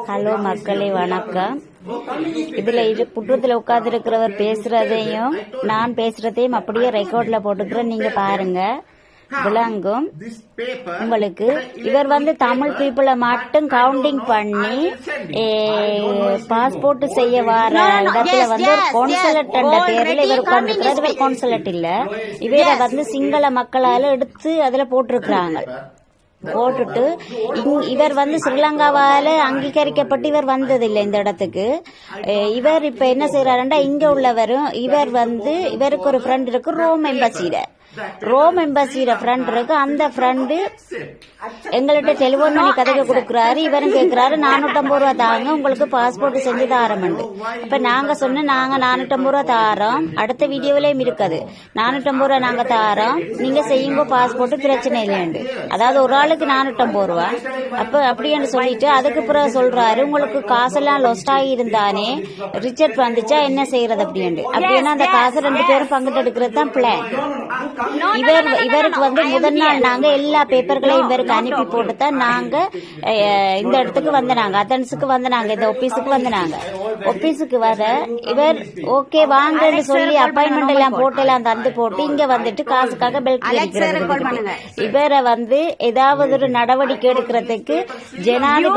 Hello மக்களே, வணக்கம். இதுல குற்றத்துல உட்கார்ந்து இருக்கிறவர் பேசுறதையும் நான் பேசுறதையும் அப்படியே ரெக்கார்ட்ல போட்டுக்கிறேன். நீங்க பாருங்க, விளங்கும் உங்களுக்கு. இவர் தமிழ் பீப்புளை மட்டும் கவுண்டிங் பண்ணி பாஸ்போர்ட் செய்ய வர இடத்துல ஒரு கான்சுலேட் என்ற பேர்ல இவர் உட்கார்ந்துருக்கிறார். இவர் கான்சுலேட் இல்ல, இவரை சிங்கள மக்களால எடுத்து அதுல போட்டிருக்கிறாங்க. போட்டுட்டு இவர் ஸ்ரீலங்காவால அங்கீகரிக்கப்பட்டு இவர் வந்ததில்லை இந்த இடத்துக்கு. இவர் இப்ப என்ன செய்யறாருன்னா, இங்க உள்ளவரும் இவர் இவருக்கு ஒரு ஃப்ரெண்ட் இருக்கு ரோம் எம்பசியில ஃப்ரெண்ட் இருக்கு. அந்த ஃப்ரெண்டு எங்கள்கிட்ட டெலிபோன் பண்ணி கதைக்க கொடுக்குறாரு. இவரும் கேட்கிறாரு 450 ரூபா தாங்க, உங்களுக்கு பாஸ்போர்ட் செஞ்சு தாரமண்டு. இப்ப நாங்க சொன்னோம், நாங்க 450 ரூபா தாரோம். அடுத்த வீடியோவிலையும் இருக்குது, 450 ரூபா நாங்க தாரோம், நீங்க செய்யுங்க பாஸ்போர்ட், பிரச்சனை இல்லையாண்டு. அதாவது ஒரு ஆளுக்கு 450 ரூபா. அப்ப அப்படின்னு சொல்லிட்டு அதுக்கு பிறகு சொல்றாரு, உங்களுக்கு காசெல்லாம் லொஸ்ட் ஆகி இருந்தானே, ரிச்சர்ட் வந்துச்சா என்ன செய்யறது அப்படின்ட்டு. அப்படின்னா அந்த காசை 2 பேரும் பங்கிட்டு எடுக்கிறது தான் பிளான். இவருக்கு முதல் நாள் நாங்க எல்லா பேப்பர்களையும் இவருக்கு அனுப்பி போட்டுதான் நாங்க இந்த இடத்துக்கு வந்தாங்க, அத்தன்ஸுக்கு வந்தாங்க, இந்த ஆபீஸுக்கு வந்தாங்க. ஆபீஸுக்கு வர இவர் ஓகே வாங்கன்னு சொல்லி அப்பாயின்மெண்ட் எல்லாம் தந்து போட்டு இங்க காசுக்காக பெல்ட் அடிக்கிறது. இவரை ஏதாவது ஒரு நடவடிக்கை எடுக்கிறதுக்கு ஜனாதிபதி